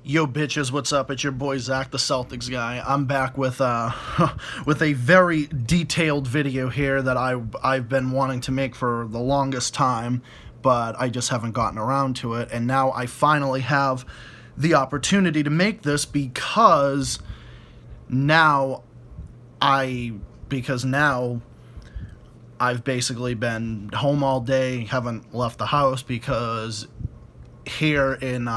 Yo bitches, what's up? It's your boy Zach, the Celtics guy. I'm back with with a very detailed video here that I've been wanting to make for the longest time, but I just haven't gotten around to it. And now I finally have the opportunity to make this because now I've basically been home all day, haven't left the house because here in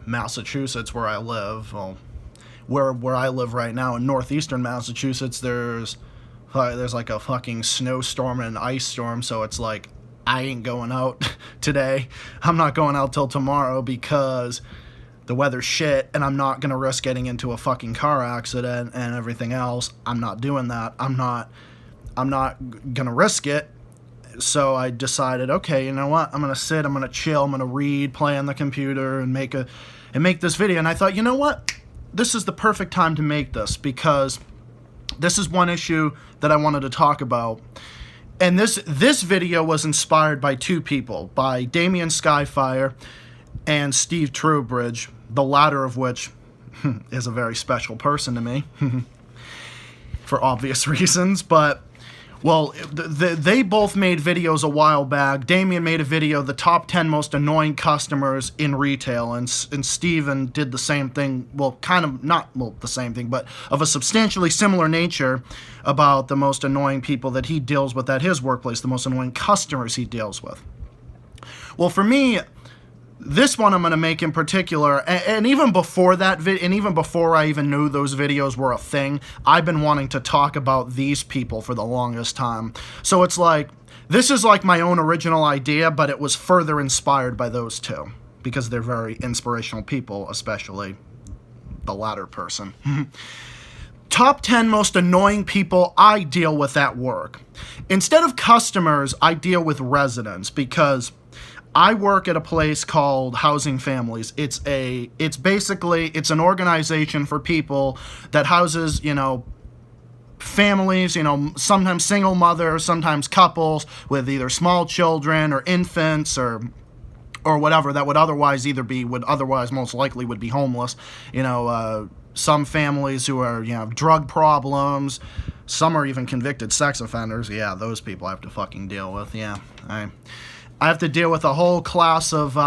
Massachusetts, where I live, where I live right now in northeastern Massachusetts, there's like a fucking snowstorm and an ice storm, so it's like I ain't going out today. I'm not going out till tomorrow because the weather's shit, and I'm not gonna risk getting into a fucking car accident and everything else. I'm not doing that. I'm not gonna risk it. So I decided, okay, you know what? I'm gonna sit, I'm gonna chill, I'm gonna read, play on the computer, and make this video. And I thought, you know what? This is the perfect time to make this because this is one issue that I wanted to talk about. And this video was inspired by two people, by Damien Skyfire and Steve Trowbridge, the latter of which is a very special person to me for obvious reasons, but well, they both made videos a while back. Damien made a video, the top 10 most annoying customers in retail, and Steven did the same thing, well, kind of not the same thing, but of a substantially similar nature about the most annoying people that he deals with at his workplace, the most annoying customers he deals with. Well, for me, this one I'm going to make in particular, and even before that and even before I even knew those videos were a thing, I've been wanting to talk about these people for the longest time. So it's like, this is like my own original idea, but it was further inspired by those two, because they're very inspirational people, especially the latter person. Top 10 most annoying people I deal with at work. Instead of customers, I deal with residents, because I work at a place called Housing Families. It's basically an organization for people that houses, families, sometimes single mothers, sometimes couples with either small children or infants or whatever that would otherwise most likely would be homeless. Some families who are, have drug problems. Some are even convicted sex offenders. Yeah, those people I have to fucking deal with. Yeah, I have to deal with a whole class of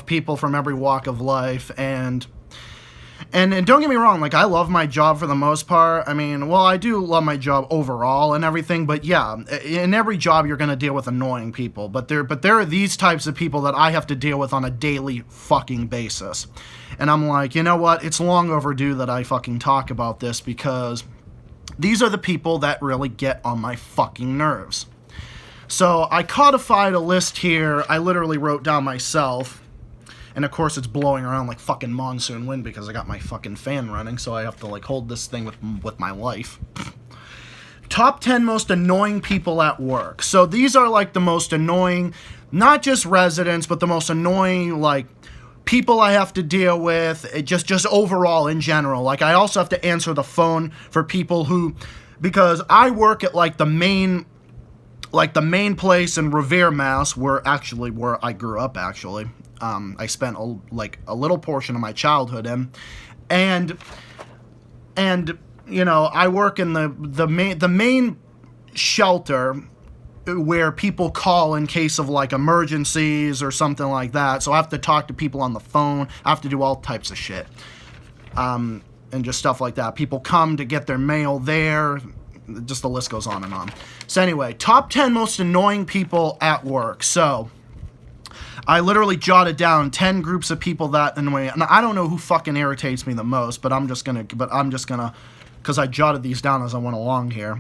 people from every walk of life, and don't get me wrong, like, I love my job for the most part. I mean, well, I do love my job overall and everything, but yeah, in every job you're gonna deal with annoying people, but there are these types of people that I have to deal with on a daily fucking basis, and I'm like, you know what? It's long overdue that I fucking talk about this, because these are the people that really get on my fucking nerves. So I codified a list here. I literally wrote down myself. And of course it's blowing around like fucking monsoon wind because I got my fucking fan running, so I have to like hold this thing with my life. Top 10 most annoying people at work. So these are like the most annoying, not just residents, but the most annoying like people I have to deal with, just overall in general. Like, I also have to answer the phone for people who, because I work at like the main place in Revere, Mass, where I grew up, actually. I spent a little portion of my childhood in, and I work in the main shelter where people call in case of like emergencies or something like that. So I have to talk to people on the phone. I have to do all types of shit, and just stuff like that. People come to get their mail there. Just the list goes on and on. So anyway, top 10 most annoying people at work. So I literally jotted down 10 groups of people that annoy, and I don't know who fucking irritates me the most, but I'm just gonna, because I jotted these down as I went along here.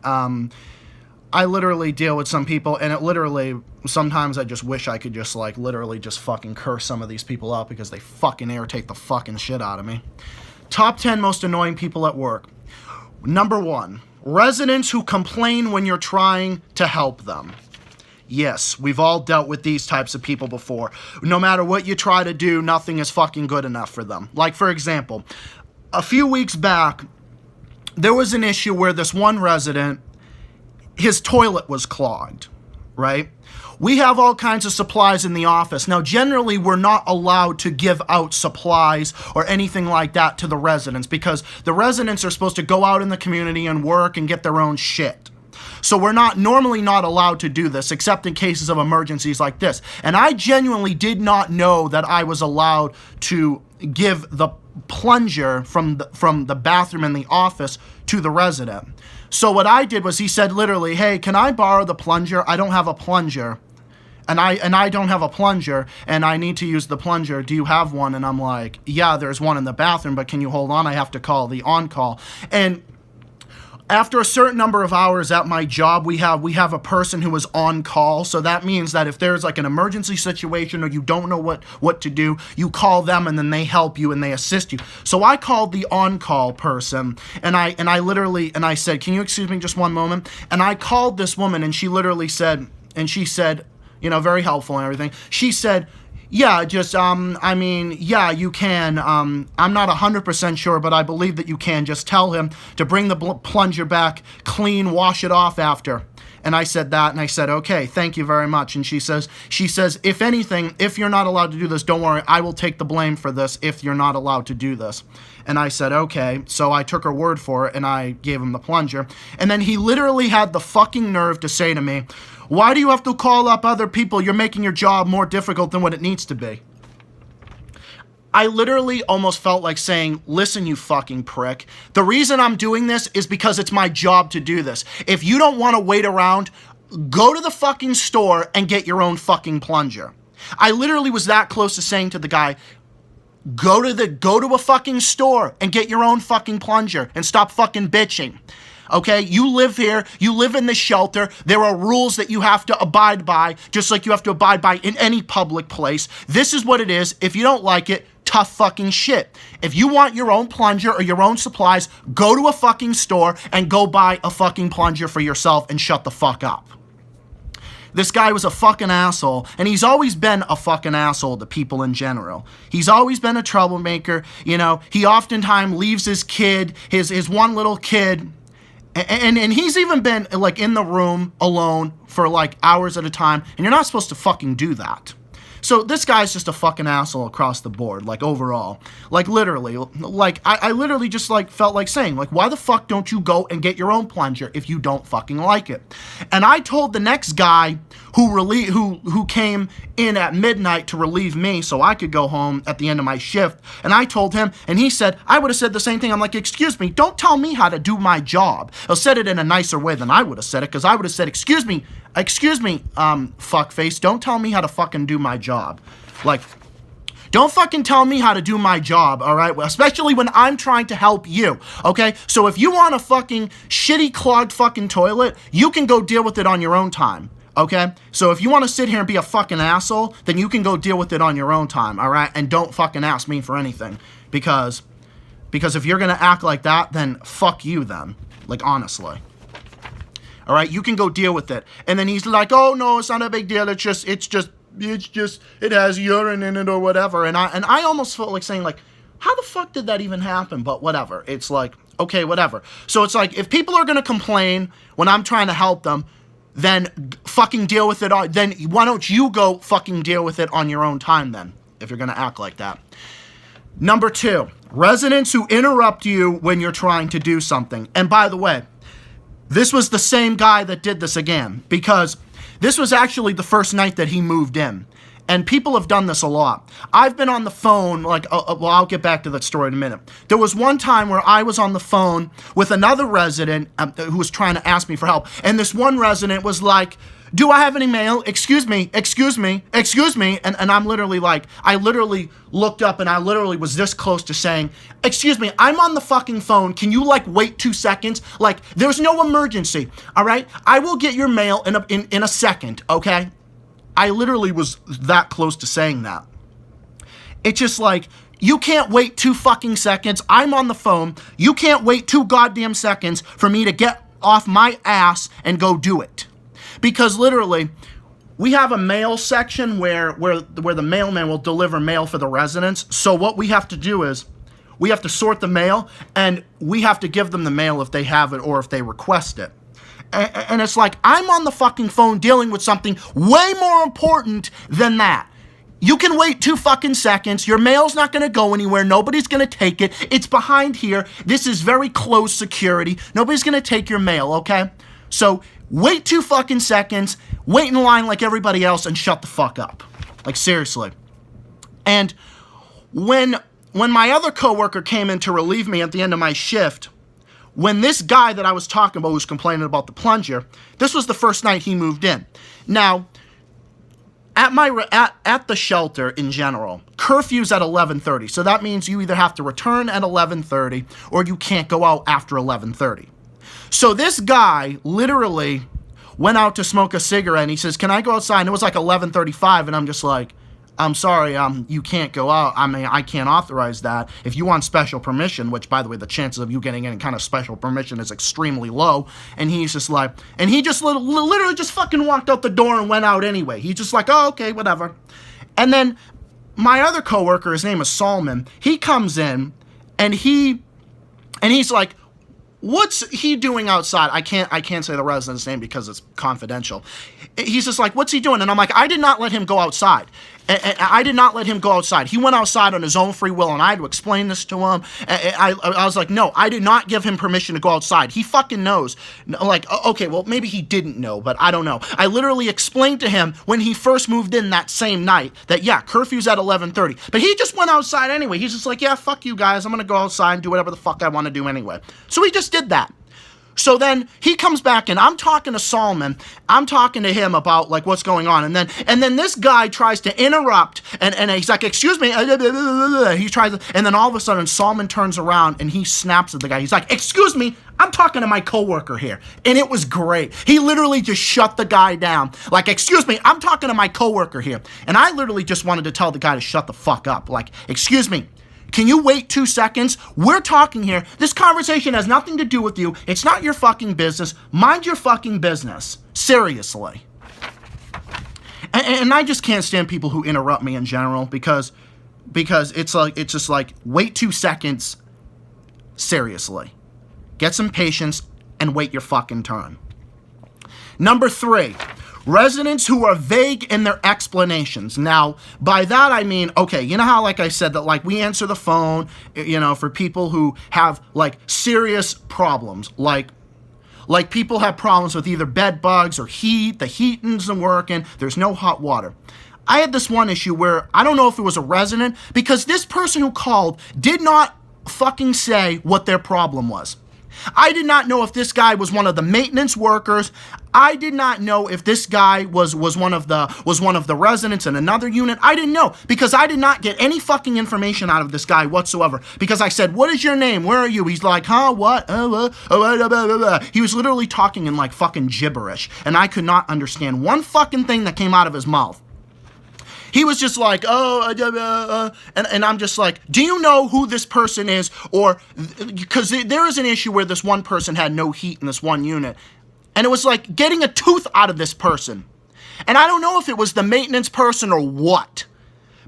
I literally deal with some people, and it literally, sometimes I just wish I could just like literally just fucking curse some of these people out because they fucking irritate the fucking shit out of me. Top 10 most annoying people at work. Number 1. Residents who complain when you're trying to help them. Yes, we've all dealt with these types of people before. No matter what you try to do, nothing is fucking good enough for them. Like, for example, a few weeks back, there was an issue where this one resident, his toilet was clogged, right? we have all kinds of supplies in the office. Now, generally, we're not allowed to give out supplies or anything like that to the residents because the residents are supposed to go out in the community and work and get their own shit. So we're normally not allowed to do this except in cases of emergencies like this. And I genuinely did not know that I was allowed to give the plunger from the bathroom in the office to the resident. So what I did was he said literally, hey, can I borrow the plunger? I don't have a plunger. And I don't have a plunger, and I need to use the plunger. Do you have one? And I'm like, yeah, there's one in the bathroom, but can you hold on? I have to call the on-call. And after a certain number of hours at my job, we have a person who is on call. So that means that if there's like an emergency situation or you don't know what to do, you call them and then they help you and they assist you. So I called the on-call person and I said, can you excuse me just one moment? And I called this woman and she literally said, you know, very helpful and everything. She said, yeah, just, I mean, yeah, you can. I'm not 100% sure, but I believe that you can. Just tell him to bring the plunger back clean, wash it off after. And I said that, and I said, okay, thank you very much. And she says, if anything, if you're not allowed to do this, don't worry, I will take the blame for this if you're not allowed to do this. And I said, okay. So I took her word for it, and I gave him the plunger. And then he literally had the fucking nerve to say to me, why do you have to call up other people? You're making your job more difficult than what it needs to be. I literally almost felt like saying, listen, you fucking prick. The reason I'm doing this is because it's my job to do this. If you don't want to wait around, go to the fucking store and get your own fucking plunger. I literally was that close to saying to the guy, go to a fucking store and get your own fucking plunger and stop fucking bitching. Okay, you live here, you live in this shelter, there are rules that you have to abide by, just like you have to abide by in any public place. This is what it is. If you don't like it, tough fucking shit. If you want your own plunger or your own supplies, go to a fucking store and go buy a fucking plunger for yourself and shut the fuck up. This guy was a fucking asshole, and he's always been a fucking asshole to people in general. He's always been a troublemaker, you know. He oftentimes leaves his kid, his one little kid, and he's even been like in the room alone for like hours at a time, and you're not supposed to fucking do that. So this guy's just a fucking asshole across the board, like overall. Like literally, like I literally just like felt like saying, like, why the fuck don't you go and get your own plunger if you don't fucking like it? And I told the next guy who came in at midnight to relieve me so I could go home at the end of my shift, and I told him, and he said, I would have said the same thing. I'm like, excuse me, don't tell me how to do my job. I said it in a nicer way than I would have said it, because I would have said, excuse me, fuckface, don't tell me how to fucking do my job. Like, don't fucking tell me how to do my job, all right? Especially when I'm trying to help you, okay? So if you want a fucking shitty clogged fucking toilet, you can go deal with it on your own time, okay? So if you want to sit here and be a fucking asshole, then you can go deal with it on your own time, all right? And don't fucking ask me for anything, because if you're gonna act like that, then fuck you then, like honestly. All right, you can go deal with it. And then he's like, oh no, it's not a big deal. It has urine in it or whatever. And I almost felt like saying like, how the fuck did that even happen? But whatever. It's like, okay, whatever. So it's like, if people are going to complain when I'm trying to help them, then fucking deal with it. Then why don't you go fucking deal with it on your own time then, if you're going to act like that. Number 2, residents who interrupt you when you're trying to do something. And by the way, this was the same guy that did this again, because this was actually the first night that he moved in. And people have done this a lot. I've been on the phone, like, well, I'll get back to that story in a minute. There was one time where I was on the phone with another resident who was trying to ask me for help. And this one resident was like, do I have any mail? Excuse me. And I'm literally like, I literally looked up and I literally was this close to saying, excuse me, I'm on the fucking phone. Can you like wait 2 seconds? Like, there's no emergency, all right? I will get your mail in a second, okay? I literally was that close to saying that. It's just like, you can't wait 2 fucking seconds. I'm on the phone. You can't wait 2 goddamn seconds for me to get off my ass and go do it. Because literally, we have a mail section where the mailman will deliver mail for the residents. So what we have to do is, we have to sort the mail, and we have to give them the mail if they have it or if they request it. And it's like, I'm on the fucking phone dealing with something way more important than that. You can wait 2 fucking seconds. Your mail's not going to go anywhere. Nobody's going to take it. It's behind here. This is very close security. Nobody's going to take your mail, okay? So wait 2 fucking seconds, wait in line like everybody else, and shut the fuck up. Like, seriously. And when my other coworker came in to relieve me at the end of my shift, when this guy that I was talking about who was complaining about the plunger, this was the first night he moved in. Now, at the shelter in general, curfew's at 11:30. So that means you either have to return at 11:30 or you can't go out after 11:30. So this guy literally went out to smoke a cigarette and he says, "Can I go outside?" And it was like 11:35 and I'm just like, "I'm sorry, you can't go out. I mean, I can't authorize that. If you want special permission," which, by the way, the chances of you getting any kind of special permission is extremely low. And he's just like, and he just literally just fucking walked out the door and went out anyway. He's just like, "Oh, okay, whatever." And then my other coworker, his name is Solomon, he comes in and he's like, "What's he doing outside?" I can't say the resident's name because it's confidential. He's just like, "What's he doing?" And I'm like, "I did not let him go outside. I did not let him go outside. He went outside on his own free will," and I had to explain this to him. I was like, "No, I did not give him permission to go outside. He fucking knows." Like, okay, well, maybe he didn't know, but I don't know. I literally explained to him when he first moved in that same night that, yeah, curfew's at 11:30. But he just went outside anyway. He's just like, "Yeah, fuck you guys. I'm going to go outside and do whatever the fuck I want to do anyway." So he just did that. So then he comes back and I'm talking to Solomon. I'm talking to him about like what's going on. And then this guy tries to interrupt and he's like, "Excuse me." He tries to, and then all of a sudden Solomon turns around and he snaps at the guy. He's like, "Excuse me, I'm talking to my coworker here." And it was great. He literally just shut the guy down. Like, "Excuse me, I'm talking to my coworker here." And I literally just wanted to tell the guy to shut the fuck up. Like, "Excuse me, can you wait 2 seconds? We're talking here. This conversation has nothing to do with you. It's not your fucking business. Mind your fucking business." Seriously. And I just can't stand people who interrupt me in general because it's just like, wait 2 seconds. Seriously. Get some patience and wait your fucking turn. Number 3. Residents who are vague in their explanations. Now, by that I mean, okay, you know how, like I said, that like we answer the phone, you know, for people who have like serious problems, like people have problems with either bed bugs or heat, the heat isn't working, there's no hot water. I had this one issue where I don't know if it was a resident because this person who called did not fucking say what their problem was. I did not know if this guy was one of the maintenance workers. I did not know if this guy was one of the residents in another unit. I didn't know because I did not get any fucking information out of this guy whatsoever. Because I said, "What is your name? Where are you?" He's like, "Huh? What?" He was literally talking in like fucking gibberish, and I could not understand one fucking thing that came out of his mouth. He was just like, and I'm just like, "Do you know who this person is?" Or, because there is an issue where this one person had no heat in this one unit. And it was like getting a tooth out of this person. And I don't know if it was the maintenance person or what.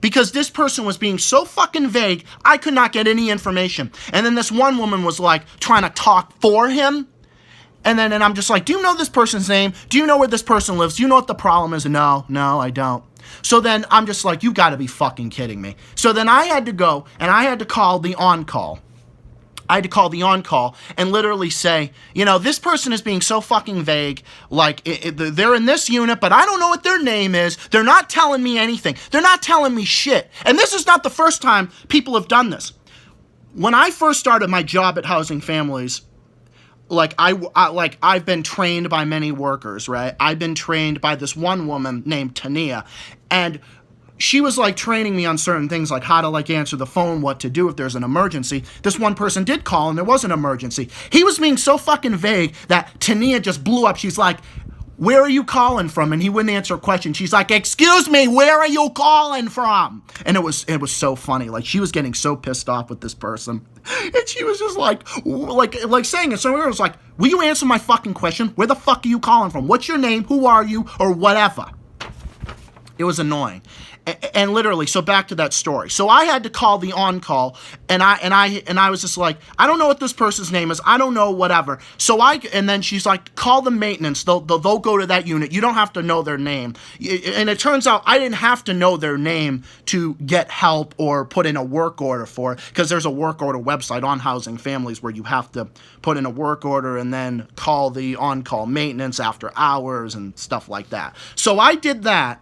Because this person was being so fucking vague, I could not get any information. And then this one woman was like trying to talk for him. And I'm just like, "Do you know this person's name? Do you know where this person lives? Do you know what the problem is?" No, I don't. So then I'm just like, "You gotta be fucking kidding me." So then I had to go and I had to call the on-call. I had to call the on-call and literally say, "You know, this person is being so fucking vague. Like, they're in this unit, but I don't know what their name is. They're not telling me anything. They're not telling me shit." And this is not the first time people have done this. When I first started my job at Housing Families, like I've been trained by many workers, right? I've been trained by this one woman named Tania, and she was like training me on certain things, like how to like answer the phone, what to do if there's an emergency. This one person did call and there was an emergency. He was being so fucking vague that Tania just blew up. She's like, "Where are you calling from?" And he wouldn't answer a question. She's like, "Excuse me, where are you calling from?" And it was so funny. Like, she was getting so pissed off with this person. And she was just like saying it. So it was like, "Will you answer my fucking question? Where the fuck are you calling from? What's your name? Who are you?" Or whatever. It was annoying. And literally, so back to that story. So I had to call the on-call, and I was just like, I don't know what this person's name is. I don't know, whatever. And then she's like, call the maintenance. They'll go to that unit. You don't have to know their name. And it turns out I didn't have to know their name to get help or put in a work order for it, because there's a work order website on Housing Families where you have to put in a work order and then call the on-call maintenance after hours and stuff like that. So I did that.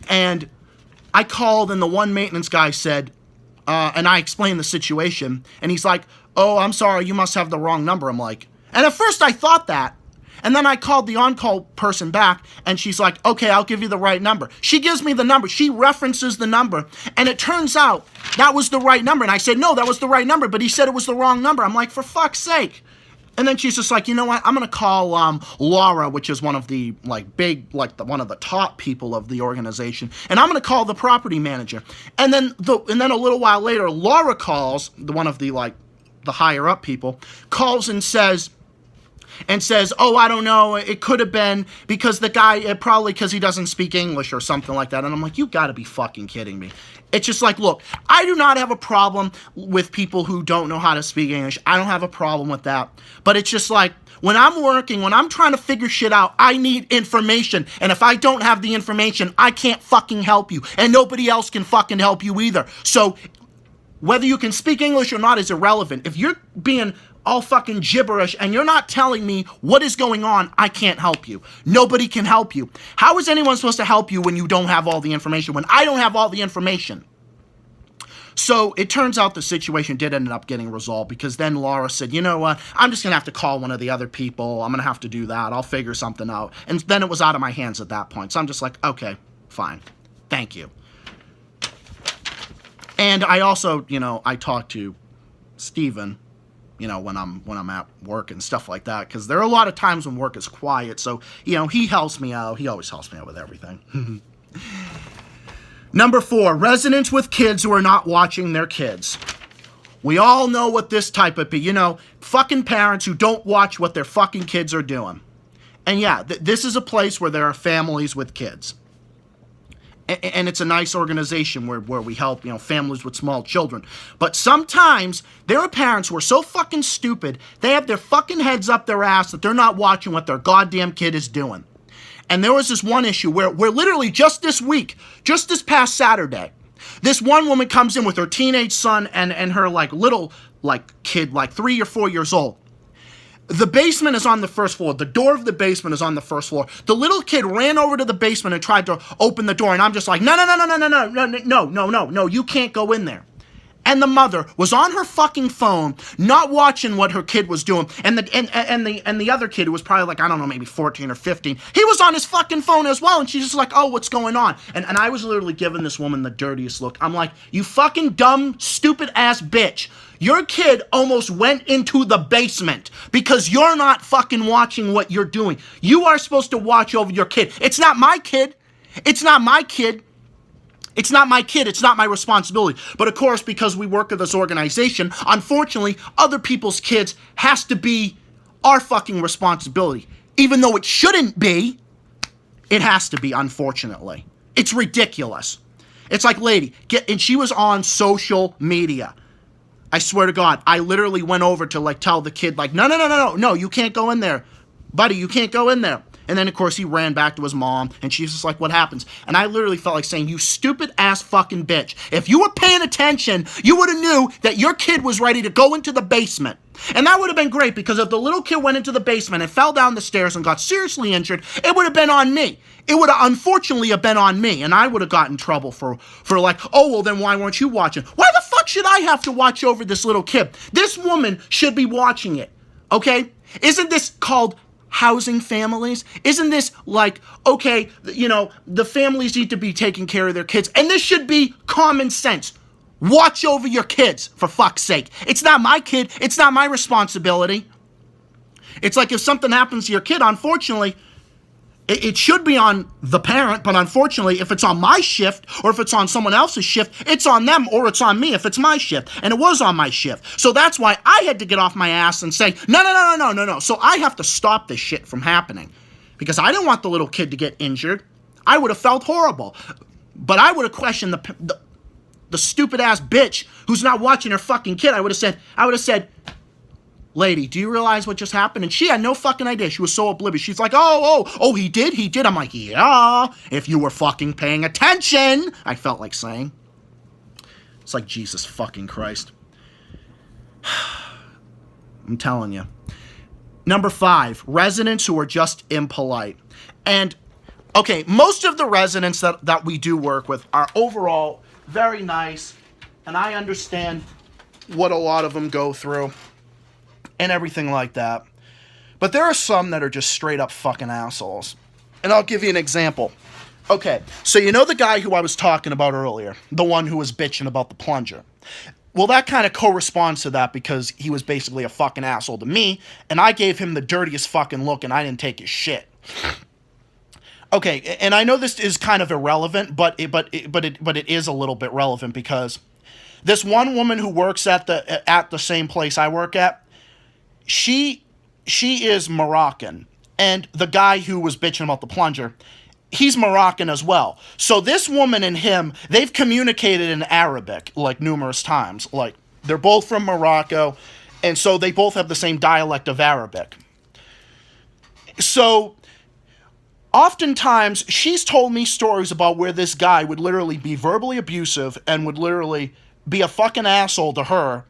And I called, and the one maintenance guy said, and I explained the situation, and he's like, oh, I'm sorry, you must have the wrong number. I'm like, and at first I thought that, and then I called the on-call person back, and she's like, okay, I'll give you the right number. She gives me the number, she references the number, and it turns out that was the right number, and I said, no, that was the right number, but he said it was the wrong number. I'm like, for fuck's sake. And then she's just like, you know what? I'm gonna call Laura, which is one of the one of the top people of the organization, and I'm gonna call the property manager. And then a little while later, Laura calls, one of the higher up people, calls and says, oh, I don't know, it could have been because the guy, probably because he doesn't speak English or something like that. And I'm like, you gotta be fucking kidding me. It's just like, look, I do not have a problem with people who don't know how to speak English. I don't have a problem with that. But it's just like, when I'm working, when I'm trying to figure shit out, I need information. And if I don't have the information, I can't fucking help you. And nobody else can fucking help you either. So whether you can speak English or not is irrelevant. If you're being all fucking gibberish and you're not telling me what is going on, I can't help you. Nobody can help you. How is anyone supposed to help you when you don't have all the information, when I don't have all the information? So it turns out the situation did end up getting resolved, because then Laura said, you know what, I'm just going to have to call one of the other people. I'm going to have to do that. I'll figure something out. And then it was out of my hands at that point. So I'm just like, okay, fine. Thank you. And I also, I talked to Steven, when I'm at work and stuff like that, because there are a lot of times when work is quiet. So, he helps me out. He always helps me out with everything. Number 4, residents with kids who are not watching their kids. We all know what this type of people, fucking parents who don't watch what their fucking kids are doing. And yeah, this is a place where there are families with kids. And it's a nice organization where we help, families with small children. But sometimes there are parents who are so fucking stupid, they have their fucking heads up their ass that they're not watching what their goddamn kid is doing. And there was this one issue where literally just this week, just this past Saturday, this one woman comes in with her teenage son and her little kid, 3 or 4 years old. The basement is on the first floor. The door of the basement is on the first floor. The little kid ran over to the basement and tried to open the door, and I'm just like, no, you can't go in there. And the mother was on her fucking phone, not watching what her kid was doing. And the other kid, who was probably I don't know, maybe 14 or 15, he was on his fucking phone as well. And she's just like, oh, what's going on? And I was literally giving this woman the dirtiest look. I'm like, you fucking dumb, stupid ass bitch. Your kid almost went into the basement because you're not fucking watching what you're doing. You are supposed to watch over your kid. It's not my kid. It's not my kid. It's not my kid. It's not my responsibility. But of course, because we work at this organization, unfortunately, other people's kids has to be our fucking responsibility. Even though it shouldn't be, it has to be, unfortunately. It's ridiculous. It's like, lady, and she was on social media. I swear to God, I literally went over to tell the kid, no, you can't go in there. Buddy, you can't go in there. And then, of course, he ran back to his mom, and she's just like, what happens? And I literally felt like saying, you stupid ass fucking bitch. If you were paying attention, you would have knew that your kid was ready to go into the basement. And that would have been great, because if the little kid went into the basement and fell down the stairs and got seriously injured, it would have been on me. It would have unfortunately have been on me, and I would have gotten in trouble for oh, well, then why weren't you watching? Why the fuck should I have to watch over this little kid? This woman should be watching it, okay? Isn't this called Housing Families? Isn't this okay, the families need to be taking care of their kids, and this should be common sense. Watch over your kids, for fuck's sake. It's not my kid. It's not my responsibility. It's like if something happens to your kid, unfortunately, it should be on the parent, but unfortunately, if it's on my shift or if it's on someone else's shift, it's on them or it's on me if it's my shift. And it was on my shift. So that's why I had to get off my ass and say, no. So I have to stop this shit from happening, because I didn't want the little kid to get injured. I would have felt horrible. But I would have questioned the stupid ass bitch who's not watching her fucking kid. I would have said, lady, do you realize what just happened? And she had no fucking idea. She was so oblivious. She's like, oh, he did. I'm like, yeah, if you were fucking paying attention, I felt like saying. It's like, Jesus fucking Christ. I'm telling you. Number 5, residents who are just impolite. And, okay, most of the residents that we do work with are overall very nice, and I understand what a lot of them go through and everything like that. But there are some that are just straight up fucking assholes. And I'll give you an example. Okay, so you know the guy who I was talking about earlier, the one who was bitching about the plunger. Well, that kind of corresponds to that because he was basically a fucking asshole to me, and I gave him the dirtiest fucking look, and I didn't take his shit. Okay, and I know this is kind of irrelevant, but it is a little bit relevant because this one woman who works at the same place I work at, she is Moroccan, and the guy who was bitching about the plunger, he's Moroccan as well. So this woman and him, they've communicated in Arabic, like, numerous times. Like, they're both from Morocco, and so they both have the same dialect of Arabic. So, oftentimes, she's told me stories about where this guy would literally be verbally abusive and would literally be a fucking asshole to her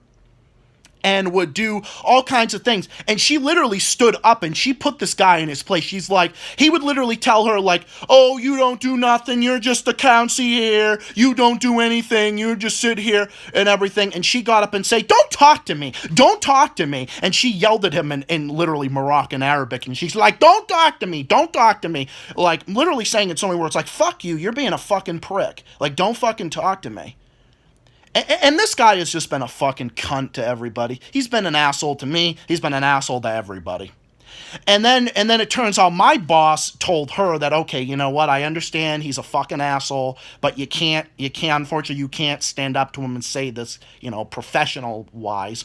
and would do all kinds of things. And she literally stood up and she put this guy in his place. She's like, he would literally tell her like, oh, you don't do nothing. You're just a concierge. You don't do anything. You just sit here and everything. And she got up and said, don't talk to me. Don't talk to me. And she yelled at him in literally Moroccan Arabic. And she's like, don't talk to me. Don't talk to me. Like, literally saying it so many words like, fuck you. You're being a fucking prick. Like, don't fucking talk to me. And this guy has just been a fucking cunt to everybody. He's been an asshole to me. He's been an asshole to everybody. And then it turns out my boss told her that, okay, you know what? I understand he's a fucking asshole, but unfortunately, you can't stand up to him and say this, professional wise.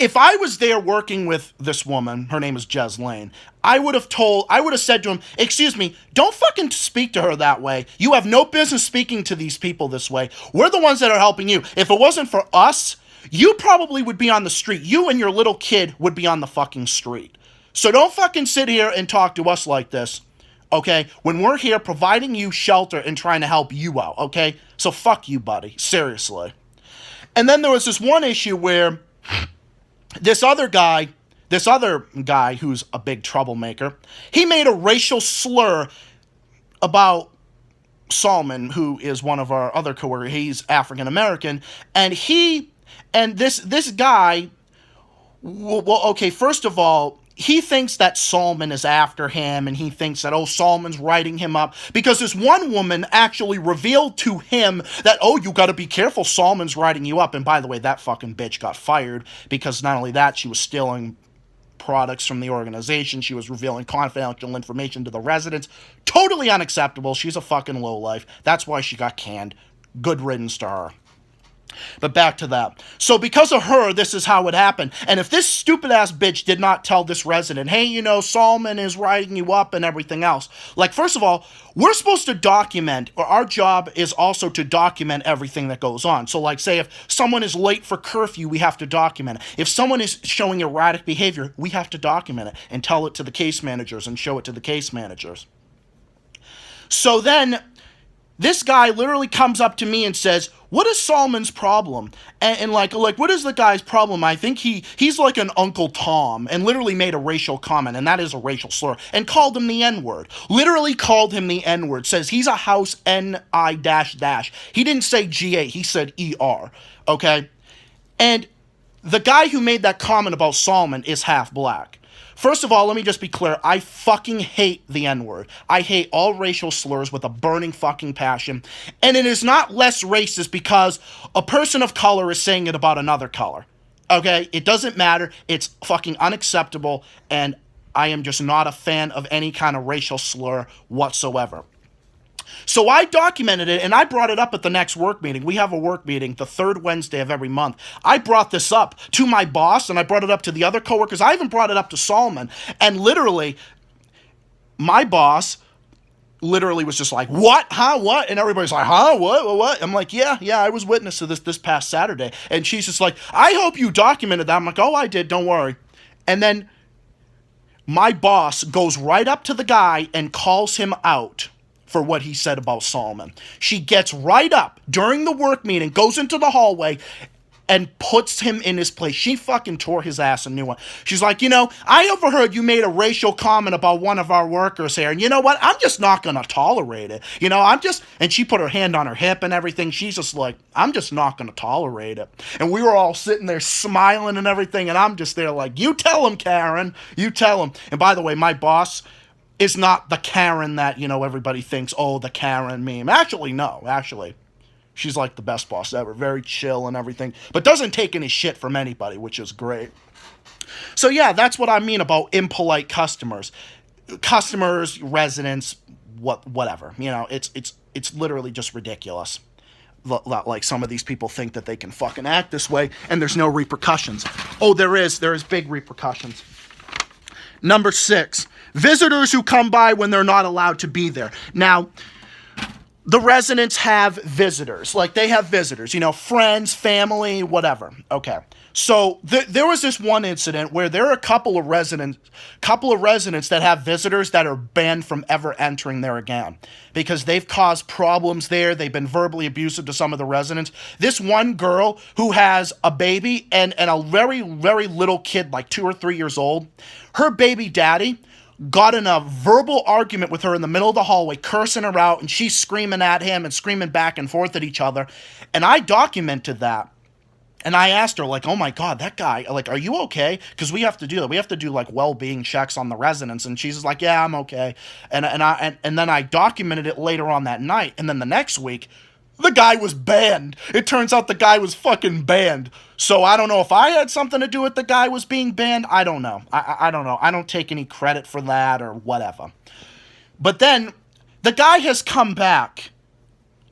If I was there working with this woman, her name is Jez Lane, I would have said to him, excuse me, don't fucking speak to her that way. You have no business speaking to these people this way. We're the ones that are helping you. If it wasn't for us, you probably would be on the street. You and your little kid would be on the fucking street. So don't fucking sit here and talk to us like this, okay? When we're here providing you shelter and trying to help you out, okay? So fuck you, buddy. Seriously. And then there was this one issue where this other guy who's a big troublemaker, he made a racial slur about Salman, who is one of our other coworkers. He's African American, and this guy, well, okay, first of all, he thinks that Salman is after him, and he thinks that, Salman's writing him up, because this one woman actually revealed to him that, you gotta be careful, Salman's writing you up. And by the way, that fucking bitch got fired, because not only that, she was stealing products from the organization, she was revealing confidential information to the residents. Totally unacceptable. She's a fucking lowlife. That's why she got canned. Good riddance to her. But back to that. So because of her, this is how it happened. And if this stupid ass bitch did not tell this resident, hey, Salman is writing you up and everything else. Like, first of all, we're supposed to document, or our job is also to document everything that goes on. So like, say if someone is late for curfew, we have to document it. If someone is showing erratic behavior, we have to document it and tell it to the case managers and show it to the case managers. So then this guy literally comes up to me and says, what is Salman's problem? And like, what is the guy's problem? I think he's like an Uncle Tom, and literally made a racial comment, and that is a racial slur, and called him the N-word. Literally called him the N-word. Says he's a house N-I dash. He didn't say G-A, he said E-R, okay? And the guy who made that comment about Salman is half black. First of all, let me just be clear. I fucking hate the N-word. I hate all racial slurs with a burning fucking passion. And it is not less racist because a person of color is saying it about another color. Okay? It doesn't matter. It's fucking unacceptable. And I am just not a fan of any kind of racial slur whatsoever. So I documented it, and I brought it up at the next work meeting. We have a work meeting the third Wednesday of every month. I brought this up to my boss, and I brought it up to the other coworkers. I even brought it up to Salman. And literally, my boss literally was just like, what? Huh? What? And everybody's like, huh? What? I'm like, yeah, I was witness to this past Saturday. And she's just like, I hope you documented that. I'm like, oh, I did. Don't worry. And then my boss goes right up to the guy and calls him out for what he said about Solomon. She gets right up during the work meeting, goes into the hallway, and puts him in his place. She fucking tore his ass a new one. She's like, I overheard you made a racial comment about one of our workers here, and you know what? I'm just not gonna tolerate it. And she put her hand on her hip and everything. She's just like, I'm just not gonna tolerate it. And we were all sitting there smiling and everything, and I'm just there like, you tell him, Karen. You tell him. And by the way, my boss is not the Karen that, everybody thinks, oh, the Karen meme. Actually, no. She's like the best boss ever. Very chill and everything. But doesn't take any shit from anybody, which is great. So yeah, that's what I mean about impolite customers. Customers, residents, whatever. It's literally just ridiculous. Like some of these people think that they can fucking act this way and there's no repercussions. Oh, there is big repercussions. Number 6, visitors who come by when they're not allowed to be there. Now, the residents have visitors. Like, they have visitors, friends, family, whatever. Okay. So there was this one incident where there are a couple of residents that have visitors that are banned from ever entering there again because they've caused problems there. They've been verbally abusive to some of the residents. This one girl who has a baby and a very, very little kid, like 2 or 3 years old, her baby daddy got in a verbal argument with her in the middle of the hallway, cursing her out, and she's screaming at him and screaming back and forth at each other. And I documented that. And I asked her, like, oh my God, that guy, like, are you okay? Because we have to do that. We have to do, like, well-being checks on the residents. And she's like, yeah, I'm okay. And then I documented it later on that night. And then the next week, the guy was banned. It turns out the guy was fucking banned. So I don't know if I had something to do with the guy was being banned. I don't know. I don't know. I don't take any credit for that or whatever. But then the guy has come back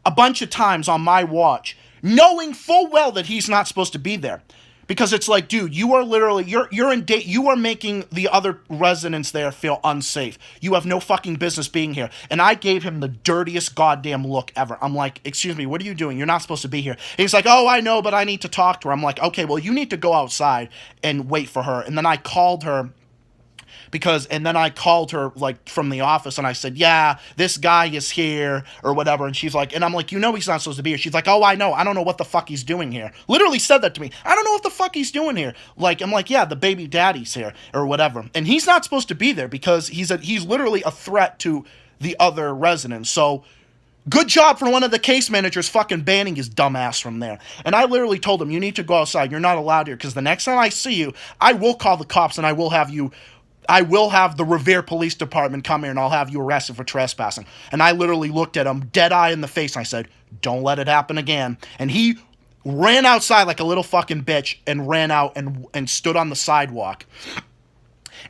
a bunch of times on my watch, knowing full well that he's not supposed to be there. Because it's like, dude, you are literally, you're in date, you are making the other residents there feel unsafe. You have no fucking business being here. And I gave him the dirtiest goddamn look ever. I'm like, excuse me, what are you doing? You're not supposed to be here. And he's like, oh, I know, but I need to talk to her. I'm like, okay, well, you need to go outside and wait for her. And then I called her like from the office and I said, yeah, this guy is here or whatever. And she's like, and I'm like, he's not supposed to be here. She's like, oh, I know. I don't know what the fuck he's doing here. Literally said that to me. I don't know what the fuck he's doing here. Like, I'm like, yeah, the baby daddy's here or whatever. And he's not supposed to be there because he's literally a threat to the other residents. So good job for one of the case managers fucking banning his dumb ass from there. And I literally told him, you need to go outside. You're not allowed here because the next time I see you, I will call the cops and I will have the Revere Police Department come here and I'll have you arrested for trespassing. And I literally looked at him dead eye in the face and I said, don't let it happen again. And he ran outside like a little fucking bitch and ran out and stood on the sidewalk.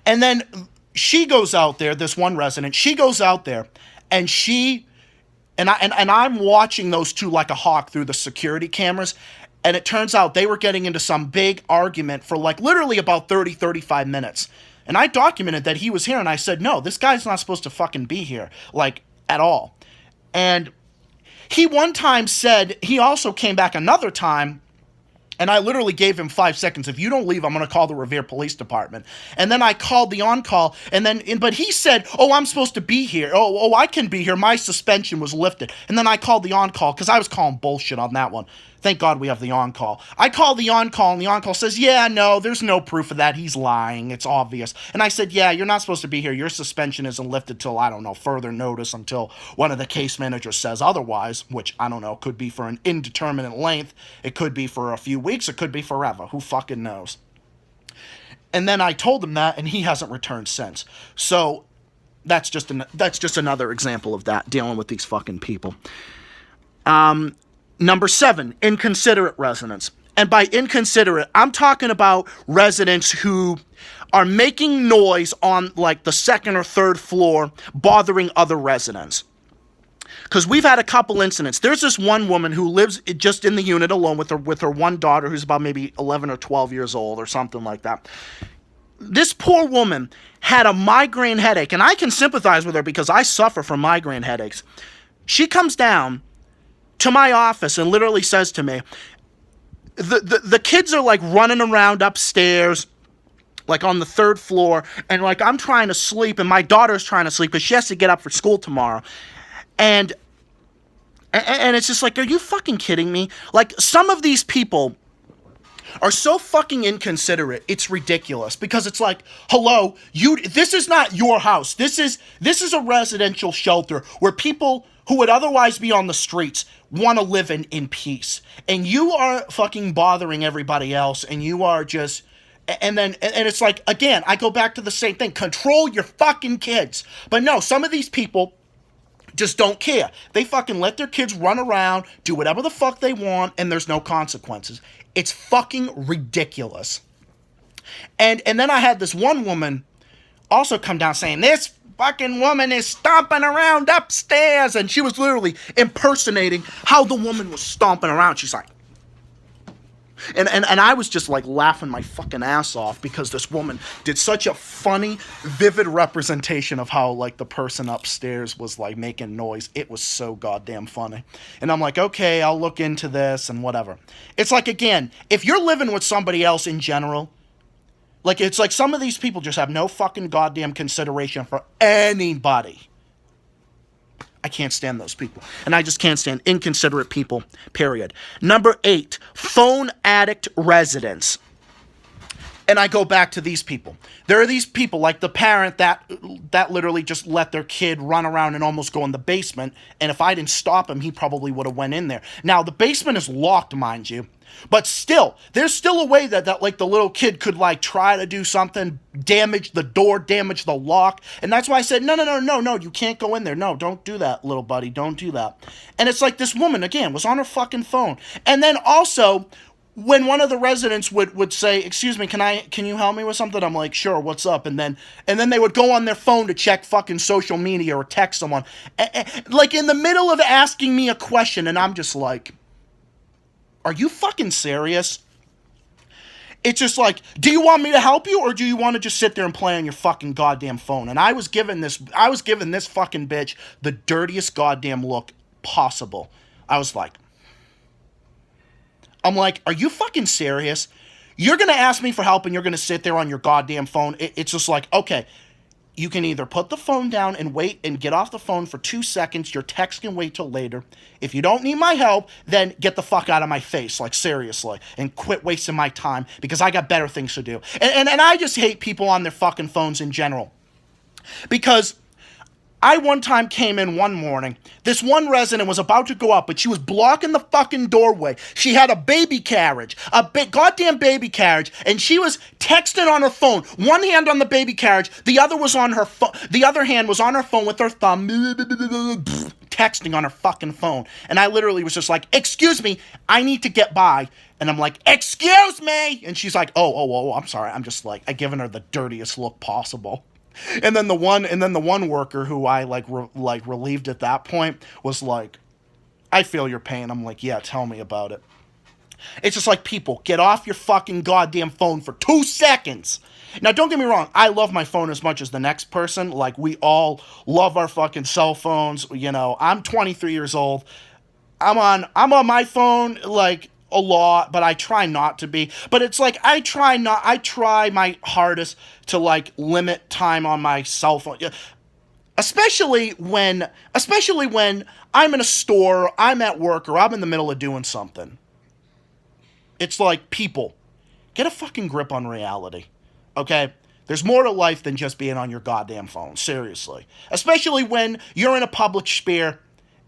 And then she goes out there, this one resident, she goes out there and I'm watching those two like a hawk through the security cameras. And it turns out they were getting into some big argument for like literally about 30, 35 minutes. And I documented that he was here, and I said, no, this guy's not supposed to fucking be here, like, at all. And he one time said, he also came back another time, and I literally gave him 5 seconds. If you don't leave, I'm going to call the Revere Police Department. And then I called the on-call, but he said, oh, I'm supposed to be here. Oh, I can be here. My suspension was lifted. And then I called the on-call, because I was calling bullshit on that one. Thank God we have the on-call. I called the on-call, and the on-call says, yeah, no, there's no proof of that. He's lying. It's obvious. And I said, yeah, you're not supposed to be here. Your suspension isn't lifted till, I don't know, further notice until one of the case managers says otherwise, which, I don't know, could be for an indeterminate length. It could be for a few weeks. It could be forever. Who fucking knows? And then I told him that, and he hasn't returned since. So that's just another example of that, dealing with these fucking people. Number 7, inconsiderate resonance. And by inconsiderate, I'm talking about residents who are making noise on like the second or third floor, bothering other residents. Because we've had a couple incidents. There's this one woman who lives just in the unit alone with her one daughter who's about maybe 11 or 12 years old or something like that. This poor woman had a migraine headache, and I can sympathize with her because I suffer from migraine headaches. She comes down to my office and literally says to me, the kids are like running around upstairs, like on the 3rd floor, and like I'm trying to sleep, and my daughter's trying to sleep, but she has to get up for school tomorrow. And it's just like, are you fucking kidding me? Like, some of these people are so fucking inconsiderate, it's ridiculous. Because it's like, hello, this is not your house. This is a residential shelter where people who would otherwise be on the streets want to live in peace. And you are fucking bothering everybody else, and you are just... And it's like, again, I go back to the same thing. Control your fucking kids. But no, some of these people just don't care. They fucking let their kids run around, do whatever the fuck they want, and there's no consequences. It's fucking ridiculous. And then I had this one woman also come down saying, this fucking woman is stomping around upstairs. And she was literally impersonating how the woman was stomping around. She's like... And I was just like laughing my fucking ass off because this woman did such a funny, vivid representation of how like the person upstairs was like making noise. It was so goddamn funny. And I'm like, okay, I'll look into this and whatever. It's like, again, if you're living with somebody else in general, like it's like some of these people just have no fucking goddamn consideration for anybody. I can't stand those people. And I just can't stand inconsiderate people, period. Number 8, phone addict residents. And I go back to these people. There are these people like the parent that literally just let their kid run around and almost go in the basement. And if I didn't stop him, he probably would have went in there. Now, the basement is locked, mind you. But still, there's still a way that like the little kid could like try to do something, damage the door, damage the lock. And that's why I said, no, you can't go in there. No, don't do that, little buddy. Don't do that. And it's like this woman, again, was on her fucking phone. And then also, when one of the residents would say, excuse me, can you help me with something? I'm like, sure, what's up? And then they would go on their phone to check fucking social media or text someone. Like in the middle of asking me a question, and I'm just like, are you fucking serious? It's just like, do you want me to help you, or do you want to just sit there and play on your fucking goddamn phone? And I was giving this fucking bitch the dirtiest goddamn look possible. I'm like, are you fucking serious? You're going to ask me for help and you're going to sit there on your goddamn phone? It's just like, okay, you can either put the phone down and wait and get off the phone for 2 seconds. Your text can wait till later. If you don't need my help, then get the fuck out of my face, like seriously, and quit wasting my time because I got better things to do. And I just hate people on their fucking phones in general. Because I one time came in one morning, this one resident was about to go up, but she was blocking the fucking doorway. She had a baby carriage, goddamn baby carriage, and she was texting on her phone. One hand on the baby carriage, the other was on her phone. The other hand was on her phone with her thumb, texting on her fucking phone. And I literally was just like, excuse me, I need to get by. And I'm like, excuse me. And she's like, oh, I'm sorry. I'm just like, I given her the dirtiest look possible. And then the one worker who I relieved at that point was like, I feel your pain. I'm like, yeah, tell me about it. It's just like, people, get off your fucking goddamn phone for 2 seconds. Now, don't get me wrong. I love my phone as much as the next person. Like, we all love our fucking cell phones. You know, I'm 23 years old. I'm on my phone, like, a lot, but I try not to be. But it's like, I try my hardest to like limit time on my cell phone. Especially when I'm in a store, I'm at work, or I'm in the middle of doing something. It's like, people, get a fucking grip on reality. Okay? There's more to life than just being on your goddamn phone. Seriously. Especially when you're in a public sphere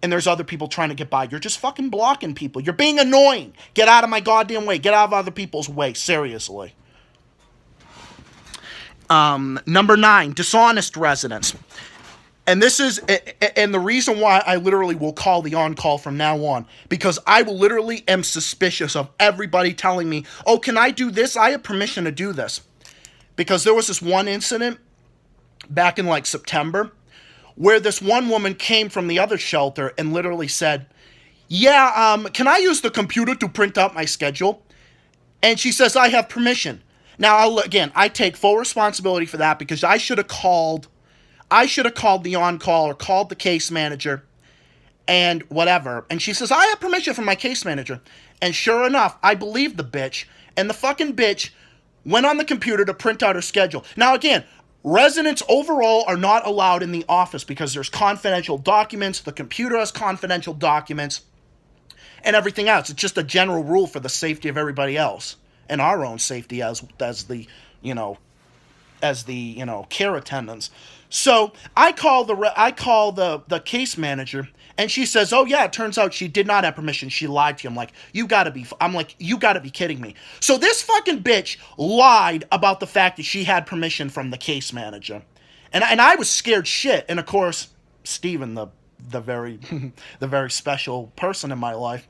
and there's other people trying to get by. You're just fucking blocking people. You're being annoying. Get out of my goddamn way. Get out of other people's way. Seriously. Number 9, dishonest residence. And the reason why I literally will call the on-call from now on, because I will literally am suspicious of everybody telling me, oh, can I do this? I have permission to do this. Because there was this one incident back in like September, where this one woman came from the other shelter and literally said, yeah, can I use the computer to print out my schedule? And she says, I have permission. Now, again, I take full responsibility for that because I should have called the on-call or called the case manager and whatever. And she says, I have permission from my case manager. And sure enough, I believed the bitch. And the fucking bitch went on the computer to print out her schedule. Now, again, residents overall are not allowed in the office because there's confidential documents. The computer has confidential documents and everything else. It's just a general rule for the safety of everybody else and our own safety as the care attendants. So I call the case manager, and she says, "Oh yeah, it turns out she did not have permission. She lied to you." I'm like, you gotta be kidding me. So this fucking bitch lied about the fact that she had permission from the case manager, and I was scared shit. And of course, Steven, the very the very special person in my life,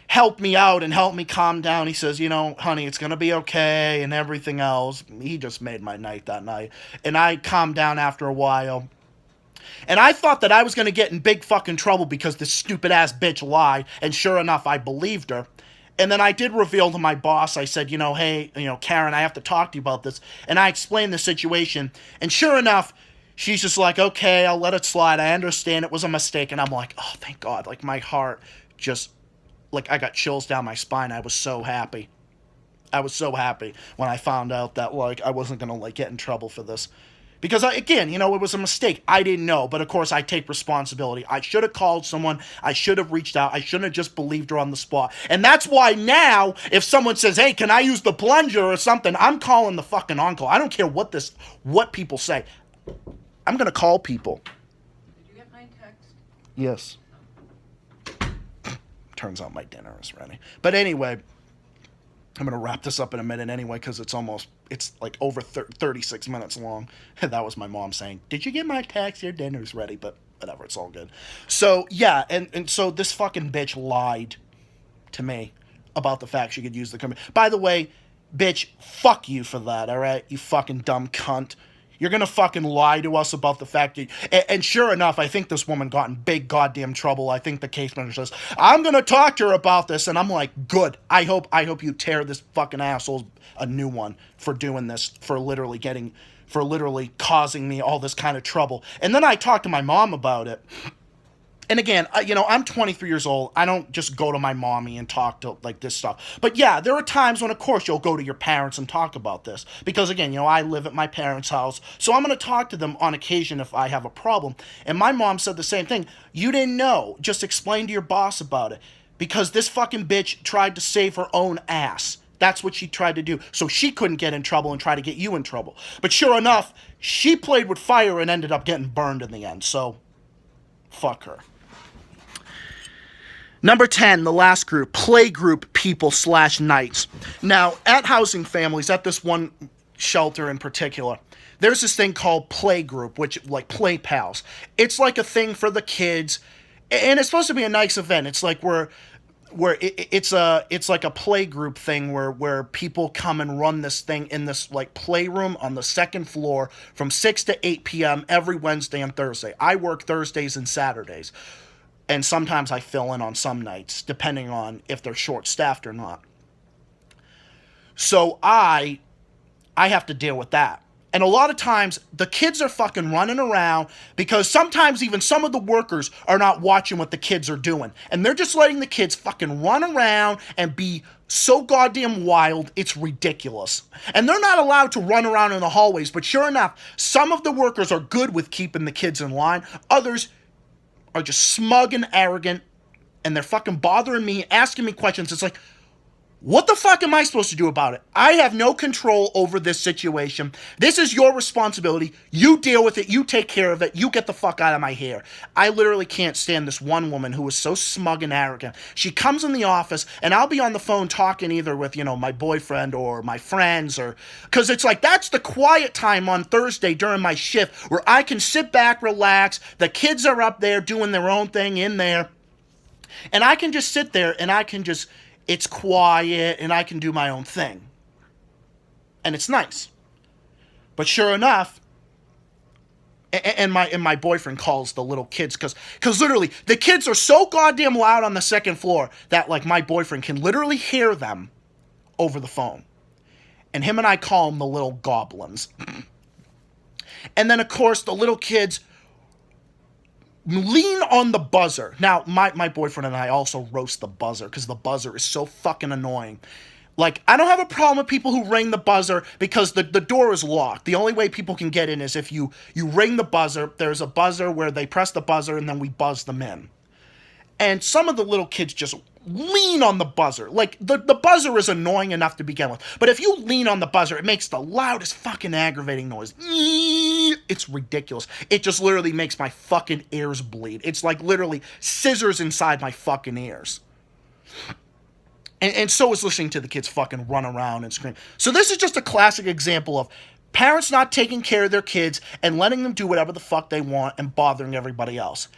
helped me out and helped me calm down. He says, honey, it's going to be okay and everything else. He just made my night that night. And I calmed down after a while. And I thought that I was going to get in big fucking trouble because this stupid ass bitch lied. And sure enough, I believed her. And then I did reveal to my boss, I said, hey, Karen, I have to talk to you about this. And I explained the situation. And sure enough, she's just like, okay, I'll let it slide. I understand it was a mistake. And I'm like, oh, thank God. Like, my heart just... I got chills down my spine. I was so happy. I was so happy when I found out that, I wasn't going to, get in trouble for this. Because, again, it was a mistake. I didn't know. But, of course, I take responsibility. I should have called someone. I should have reached out. I shouldn't have just believed her on the spot. And that's why now, if someone says, hey, can I use the plunger or something, I'm calling the fucking on-call. I don't care what people say. I'm going to call people. Did you get my text? Yes. Turns out my dinner is ready. But anyway, I'm going to wrap this up in a minute anyway because it's over 36 minutes long. That was my mom saying, did you get my text? Your dinner's ready. But whatever, it's all good. So, yeah, and so this fucking bitch lied to me about the fact she could use the company. By the way, bitch, fuck you for that, all right? You fucking dumb cunt. You're going to fucking lie to us about the fact that... And sure enough, I think this woman got in big goddamn trouble. I think the case manager says, I'm going to talk to her about this. And I'm like, good. I hope you tear this fucking asshole a new one for doing this, for literally causing me all this kind of trouble. And then I talked to my mom about it. And again, I'm 23 years old. I don't just go to my mommy and talk to, this stuff. But yeah, there are times when, of course, you'll go to your parents and talk about this. Because, again, I live at my parents' house. So I'm going to talk to them on occasion if I have a problem. And my mom said the same thing. You didn't know. Just explain to your boss about it. Because this fucking bitch tried to save her own ass. That's what she tried to do. So she couldn't get in trouble and try to get you in trouble. But sure enough, she played with fire and ended up getting burned in the end. So, fuck her. Number 10, the last group, Playgroup people / knights. Now, at Housing Families, at this one shelter in particular, there's this thing called Playgroup, which, Play Pals. It's like a thing for the kids, and it's supposed to be a nice event. It's like it's like a playgroup thing where people come and run this thing in this, playroom on the second floor from 6 to 8 p.m. every Wednesday and Thursday. I work Thursdays and Saturdays. And sometimes I fill in on some nights, depending on if they're short-staffed or not. So I have to deal with that. And a lot of times, the kids are fucking running around because sometimes even some of the workers are not watching what the kids are doing. And they're just letting the kids fucking run around and be so goddamn wild, it's ridiculous. And they're not allowed to run around in the hallways. But sure enough, some of the workers are good with keeping the kids in line. Others are just smug and arrogant, and they're fucking bothering me, asking me questions. It's like, what the fuck am I supposed to do about it? I have no control over this situation. This is your responsibility. You deal with it. You take care of it. You get the fuck out of my hair. I literally can't stand this one woman who is so smug and arrogant. She comes in the office, and I'll be on the phone talking either with, my boyfriend or my friends, or... Because it's like, that's the quiet time on Thursday during my shift where I can sit back, relax. The kids are up there doing their own thing in there. And I can just sit there, and I can just... It's quiet, and I can do my own thing. And it's nice. But sure enough, and my boyfriend calls the little kids, because literally, the kids are so goddamn loud on the second floor that, my boyfriend can literally hear them over the phone. And him and I call them the little goblins. And then, of course, the little kids lean on the buzzer. Now, my boyfriend and I also roast the buzzer because the buzzer is so fucking annoying. Like, I don't have a problem with people who ring the buzzer because the door is locked. The only way people can get in is if you ring the buzzer. There's a buzzer where they press the buzzer and then we buzz them in. And some of the little kids just lean on the buzzer. Like, the buzzer is annoying enough to begin with. But if you lean on the buzzer, it makes the loudest fucking aggravating noise. It's ridiculous. It just literally makes my fucking ears bleed. It's like literally scissors inside my fucking ears. And so is listening to the kids fucking run around and scream. So this is just a classic example of parents not taking care of their kids and letting them do whatever the fuck they want and bothering everybody else.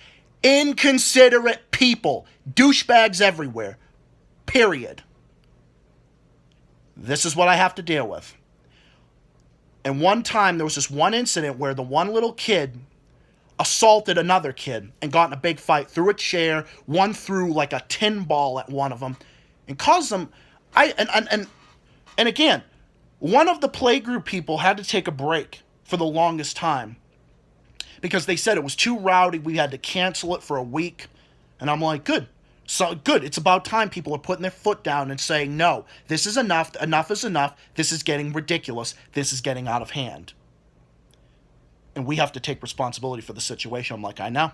Inconsiderate people. Douchebags everywhere. Period. This is what I have to deal with. And one time, there was this one incident where the one little kid assaulted another kid and got in a big fight, threw a chair, one threw like a tin ball at one of them, and caused them... And again, one of the Playgroup people had to take a break for the longest time because they said it was too rowdy. We had to cancel it for a week. And I'm like, good. So good. It's about time people are putting their foot down and saying, no, this is enough. Enough is enough. This is getting ridiculous. This is getting out of hand. And we have to take responsibility for the situation. I'm like, I know.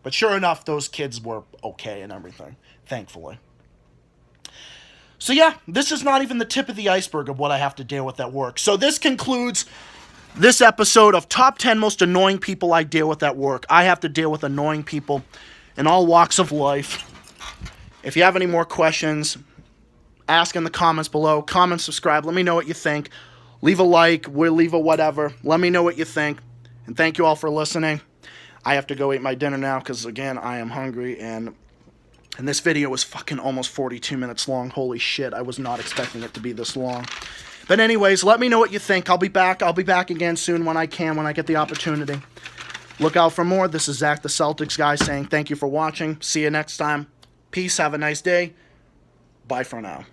But sure enough, those kids were okay and everything, thankfully. So yeah, this is not even the tip of the iceberg of what I have to deal with at work. So this concludes this episode of Top 10 Most Annoying People I Deal With at Work. I have to deal with annoying people in all walks of life. If you have any more questions, ask in the comments below. Comment, subscribe. Let me know what you think. Leave a like. We'll leave a whatever. Let me know what you think. And thank you all for listening. I have to go eat my dinner now because, again, I am hungry. And this video was fucking almost 42 minutes long. Holy shit. I was not expecting it to be this long. But anyways, let me know what you think. I'll be back. I'll be back again soon when I can, when I get the opportunity. Look out for more. This is Zach the Celtics guy saying thank you for watching. See you next time. Peace. Have a nice day. Bye for now.